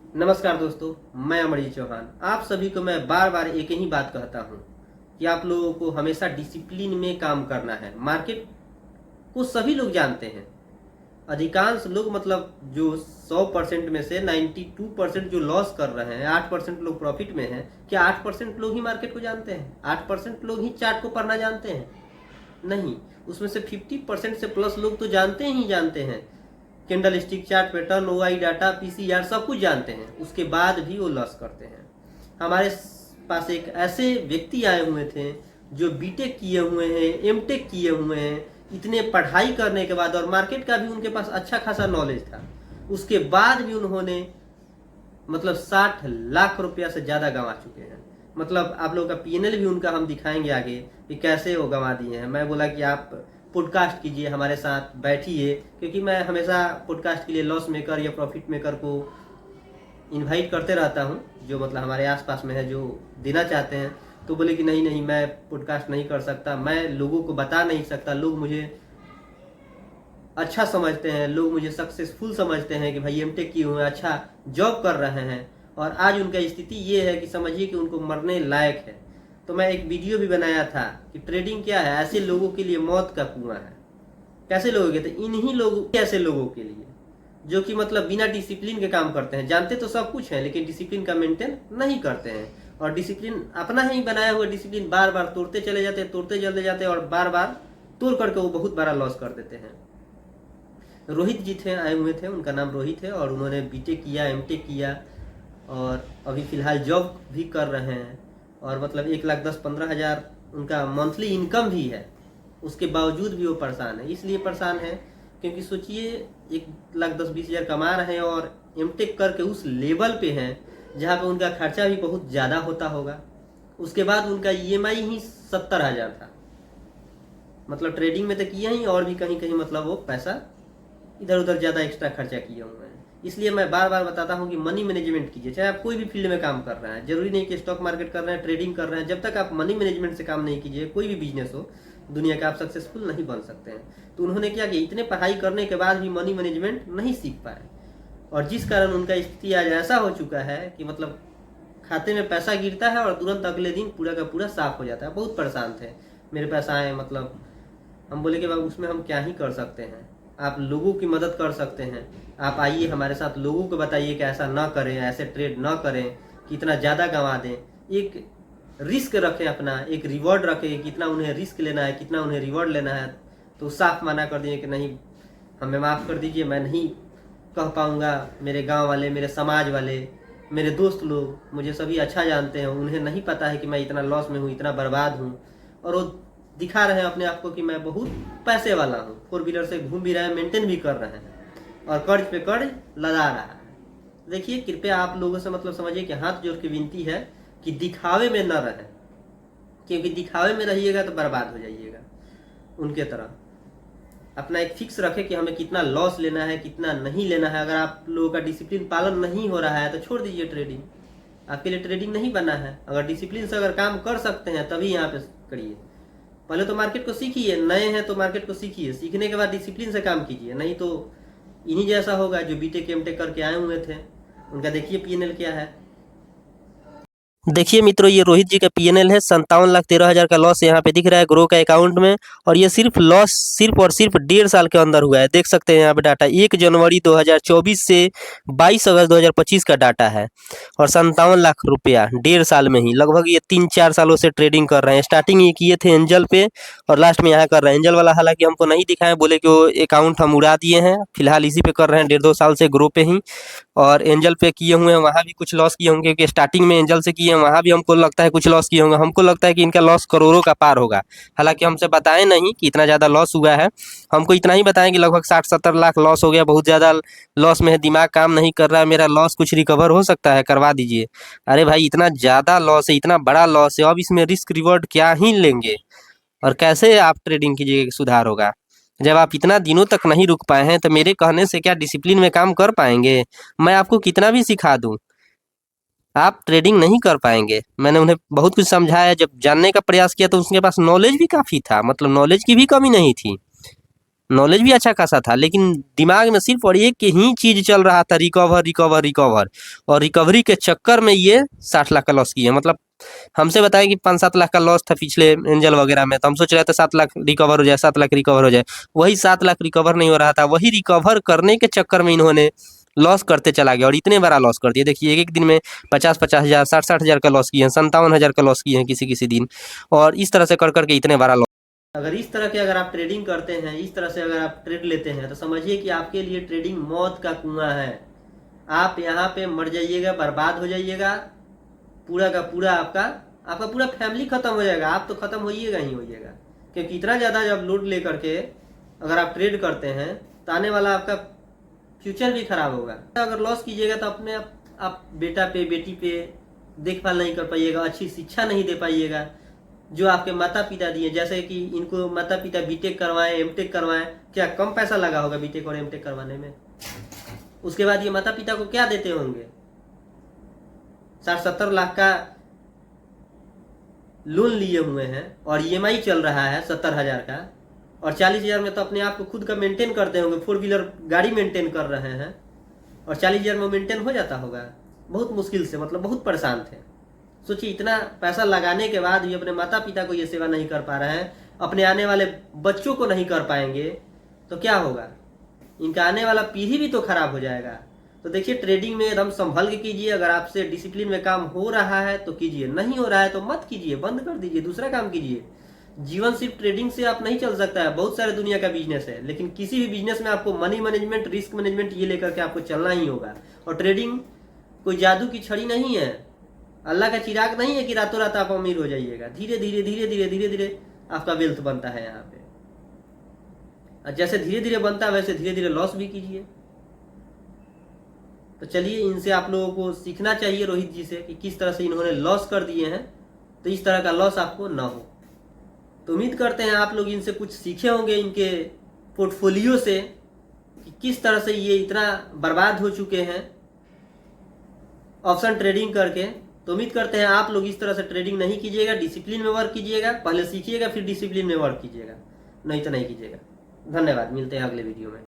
नमस्कार दोस्तों, मैं अमरजीत चौहान। आप सभी को मैं बार बार एक ही बात कहता हूँ कि आप लोगों को हमेशा डिसिप्लिन में काम करना है। मार्केट को सभी लोग जानते हैं। अधिकांश लोग मतलब जो 100% में से 92% जो लॉस कर रहे हैं, 8% लोग प्रॉफिट में हैं। क्या 8% लोग ही मार्केट को जानते हैं? 8% लोग ही चार्ट को पढ़ना जानते हैं? नहीं, उसमें से 50% से प्लस लोग तो जानते ही जानते हैं। Candle stick chart, pattern, OI data, PCR सब कुछ जानते हैं, उसके बाद भी वो लॉस करते हैं। हमारे पास एक ऐसे व्यक्ति आए हुए थे जो बीटेक किए हुए हैं, एमटेक किए हुए हैं, इतने पढ़ाई करने के बाद, और मार्केट का भी उनके पास अच्छा खासा नॉलेज था, उसके बाद भी उन्होंने मतलब 60 लाख रुपया से ज़्यादा गंवा चुके हैं। मतलब आप लोगों का पीएनएल भी उनका हम दिखाएंगे आगे कि कैसे वो गंवा दिए हैं। मैं बोला कि आप पॉडकास्ट कीजिए, हमारे साथ बैठिए, क्योंकि मैं हमेशा पॉडकास्ट के लिए लॉस मेकर या प्रॉफिट मेकर को इनवाइट करते रहता हूँ, जो मतलब हमारे आसपास में है, जो देना चाहते हैं। तो बोले कि नहीं नहीं, मैं पॉडकास्ट नहीं कर सकता, मैं लोगों को बता नहीं सकता। लोग मुझे अच्छा समझते हैं, लोग मुझे सक्सेसफुल समझते हैं कि भाई एमटेक किए हुए हैं, अच्छा जॉब कर रहे हैं, और आज उनका स्थिति ये है कि समझिए कि उनको मरने लायक है। तो मैं एक वीडियो भी बनाया था कि ट्रेडिंग क्या है, ऐसे लोगों के लिए मौत का कुआं है। कैसे लोगों के? तो इन्हीं लोगों, कैसे लोगों के लिए जो कि मतलब बिना डिसिप्लिन के काम करते हैं, जानते तो सब कुछ है लेकिन डिसिप्लिन का मेंटेन नहीं करते हैं, और डिसिप्लिन अपना ही बनाया हुआ डिसिप्लिन बार बार तोड़ते चले जाते हैं, तोड़ते चले जाते हैं, और बार बार तोड़ करके वो बहुत बड़ा लॉस कर देते हैं। रोहित जी थे, आए हुए थे, उनका नाम रोहित है, और उन्होंने बीटेक किया, एमटेक किया, और अभी फ़िलहाल जॉब भी कर रहे हैं, और मतलब 1,10,15,000 उनका मंथली इनकम भी है। उसके बावजूद भी वो परेशान है। इसलिए परेशान है क्योंकि सोचिए, 1,10,20,000 कमा रहे हैं और एमटेक करके उस लेवल पे हैं जहाँ पे उनका खर्चा भी बहुत ज़्यादा होता होगा। उसके बाद उनका ईएमआई ही 70,000 था। मतलब ट्रेडिंग में तो किया ही, और भी कहीं कहीं मतलब वो पैसा इधर उधर ज़्यादा एक्स्ट्रा खर्चा किए हुए हैं। इसलिए मैं बार बार बताता हूँ कि मनी मैनेजमेंट कीजिए। चाहे आप कोई भी फील्ड में काम कर रहे हैं, जरूरी नहीं कि स्टॉक मार्केट कर रहे हैं, ट्रेडिंग कर रहे हैं, जब तक आप मनी मैनेजमेंट से काम नहीं कीजिए, कोई भी बिजनेस हो दुनिया का, आप सक्सेसफुल नहीं बन सकते हैं। तो उन्होंने क्या किया, इतने पढ़ाई करने के बाद भी मनी मैनेजमेंट नहीं सीख पाए, और जिस कारण उनका स्थिति आज ऐसा हो चुका है कि मतलब खाते में पैसा गिरता है और तुरंत अगले दिन पूरा का पूरा साफ हो जाता है। बहुत परेशान थे, मेरे पास आए, मतलब हम बोले कि उसमें हम क्या ही कर सकते हैं, आप लोगों की मदद कर सकते हैं, आप आइए हमारे साथ, लोगों को बताइए कि ऐसा ना करें, ऐसे ट्रेड ना करें कि इतना ज़्यादा गंवा दें। एक रिस्क रखें, अपना एक रिवॉर्ड रखें, कितना उन्हें रिस्क लेना है, कितना उन्हें रिवॉर्ड लेना है। तो साफ मना कर दिए कि नहीं, हमें माफ़ कर दीजिए, मैं नहीं कह पाऊँगा। मेरे गांव वाले, मेरे समाज वाले, मेरे दोस्त लोग मुझे सभी अच्छा जानते हैं, उन्हें नहीं पता है कि मैं इतना लॉस में हूँ, इतना बर्बाद हूँ। और वो दिखा रहे हैं अपने आप को कि मैं बहुत पैसे वाला हूँ, 4 व्हीलर से घूम भी रहे हैं, मेंटेन भी कर रहे हैं, और कर्ज पे कर्ज लदा रहा है। देखिए, कृपया आप लोगों से मतलब समझिए कि हाथ जोड़ के विनती है कि दिखावे में न रहे, क्योंकि दिखावे में रहिएगा तो बर्बाद हो जाइएगा उनके तरह। अपना एक फिक्स रखे कि हमें कितना लॉस लेना है, कितना नहीं लेना है। अगर आप लोगों का डिसिप्लिन पालन नहीं हो रहा है तो छोड़ दीजिए ट्रेडिंग, आपके लिए ट्रेडिंग नहीं बना है। अगर डिसिप्लिन से अगर काम कर सकते हैं तभी यहाँ पे करिए। पहले तो मार्केट को सीखिए, नए हैं तो मार्केट को सीखिए, सीखने के बाद डिसिप्लिन से काम कीजिए, नहीं तो इन्हीं जैसा होगा जो बीटेक एमटेक करके आए हुए थे। उनका देखिए पीएनएल क्या है। देखिए मित्रों, ये रोहित जी का पीएनएल है। 57,13,000 का लॉस यहाँ पे दिख रहा है ग्रो का अकाउंट में, और ये सिर्फ लॉस सिर्फ और सिर्फ 1.5 साल के अंदर हुआ है। देख सकते हैं यहाँ पे डाटा 1 जनवरी 2024 से 22 अगस्त 2025 का डाटा है, और 57 लाख रुपया 1.5 साल में ही। लगभग ये 3-4 सालों से ट्रेडिंग कर रहे हैं। स्टार्टिंग ये किए थे एंजल पे, और लास्ट में यहाँ कर रहे हैं। एंजल वाला हालांकि हमको नहीं दिखाए, बोले कि वो अकाउंट हम उड़ा दिए हैं। फिलहाल इसी पे कर रहे हैं 1.5-2 साल से ग्रो पे ही। और एंजल पे किए हुए हैं, वहाँ भी कुछ लॉस किए होंगे, क्योंकि स्टार्टिंग में एंजल से किए हैं, वहाँ भी हमको लगता है कुछ लॉस किए होंगे। हमको लगता है कि इनका लॉस करोड़ों का पार होगा। हालांकि हमसे बताएं नहीं कि इतना ज़्यादा लॉस हुआ है, हमको इतना ही बताएं कि लगभग 60-70 लाख लॉस हो गया। बहुत ज़्यादा लॉस में है, दिमाग काम नहीं कर रहा है मेरा, लॉस कुछ रिकवर हो सकता है, करवा दीजिए। अरे भाई, इतना ज़्यादा लॉस है, इतना बड़ा लॉस है, अब इसमें रिस्क रिवॉर्ड क्या ही लेंगे, और कैसे आप ट्रेडिंग कीजिए सुधार होगा? जब आप इतना दिनों तक नहीं रुक पाए हैं तो मेरे कहने से क्या डिसिप्लिन में काम कर पाएंगे? मैं आपको कितना भी सिखा दूं, आप ट्रेडिंग नहीं कर पाएंगे। मैंने उन्हें बहुत कुछ समझाया, जब जानने का प्रयास किया तो उसके पास नॉलेज भी काफ़ी था, मतलब नॉलेज की भी कमी नहीं थी। नॉलेज भी अच्छा खासा था, लेकिन दिमाग में सिर्फ और एक ही चीज चल रहा था, रिकवर रिकवर रिकवर। और रिकवरी के चक्कर में ये 60 लाख का लॉस किए। मतलब हमसे बताया कि 5-7 लाख का लॉस था पिछले एंजल वगैरह में, तो हम सोच रहे थे 7 लाख रिकवर हो जाए, 7 लाख रिकवर हो जाए। वही 7 लाख रिकवर नहीं हो रहा था, वही रिकवर करने के चक्कर में इन्होंने लॉस करते चला गया, और इतने बड़ा लॉस कर दिया। देखिए एक एक दिन में 50-50 हज़ार, 60-60 हज़ार का लॉस किए हैं, 57 हज़ार का लॉस किए हैं किसी किसी दिन, और इस तरह से कर करके इतने बड़ा लॉस। अगर इस तरह के अगर आप ट्रेडिंग करते हैं, इस तरह से अगर आप ट्रेड लेते हैं, तो समझिए कि आपके लिए ट्रेडिंग मौत का कुआं है। आप यहाँ पे मर जाइएगा, बर्बाद हो जाइएगा, पूरा का पूरा आपका पूरा फैमिली खत्म हो जाएगा। आप तो खत्म होइएगा ही होइएगा, क्योंकि इतना ज़्यादा जब लोड ले करके अगर आप ट्रेड करते हैं तो आने वाला आपका फ्यूचर भी खराब होगा। अगर लॉस कीजिएगा तो अपने आप बेटा पे बेटी पे देखभाल नहीं कर पाइएगा, अच्छी शिक्षा नहीं दे पाइएगा जो आपके माता पिता दिए। जैसे कि इनको माता पिता बीटेक करवाएं, एमटेक करवाएं, क्या कम पैसा लगा होगा बीटेक और एमटेक करवाने में? उसके बाद ये माता पिता को क्या देते होंगे? 60-70 लाख का लोन लिए हुए हैं और ईएमआई चल रहा है 70,000 का, और 40,000 में तो अपने आप को खुद का मेंटेन करते होंगे, 4 व्हीलर गाड़ी मेंटेन कर रहे हैं, और 40,000 में मेंटेन हो जाता होगा बहुत मुश्किल से। मतलब बहुत परेशान थे। सोचिए इतना पैसा लगाने के बाद भी अपने माता पिता को ये सेवा नहीं कर पा रहे हैं, अपने आने वाले बच्चों को नहीं कर पाएंगे, तो क्या होगा? इनका आने वाला पीढ़ी भी तो खराब हो जाएगा। तो देखिए ट्रेडिंग में एकदम संभल के कीजिए। अगर आपसे डिसिप्लिन में काम हो रहा है तो कीजिए, नहीं हो रहा है तो मत कीजिए, बंद कर दीजिए, दूसरा काम कीजिए। जीवन सिर्फ ट्रेडिंग से आप नहीं चल सकता है, बहुत सारे दुनिया का बिजनेस है, लेकिन किसी भी बिजनेस में आपको मनी मैनेजमेंट, रिस्क मैनेजमेंट ये लेकर के आपको चलना ही होगा। और ट्रेडिंग कोई जादू की छड़ी नहीं है, अल्लाह का चिराग नहीं है कि रातों रात आप अमीर हो जाइएगा। धीरे धीरे धीरे धीरे धीरे धीरे आपका वेल्थ बनता है यहाँ पे, और जैसे धीरे धीरे बनता है वैसे धीरे धीरे लॉस भी कीजिए। तो चलिए इनसे आप लोगों को सीखना चाहिए, रोहित जी से, कि किस तरह से इन्होंने लॉस कर दिए हैं, तो इस तरह का लॉस आपको ना हो। तो उम्मीद करते हैं आप लोग इनसे कुछ सीखे होंगे, इनके पोर्टफोलियो से, कि किस तरह से ये इतना बर्बाद हो चुके हैं ऑप्शन ट्रेडिंग करके। तो उम्मीद करते हैं आप लोग इस तरह से ट्रेडिंग नहीं कीजिएगा, डिसिप्लिन में वर्क कीजिएगा। पहले सीखिएगा फिर डिसिप्लिन में वर्क कीजिएगा, नहीं तो नहीं कीजिएगा। धन्यवाद, मिलते हैं अगले वीडियो में।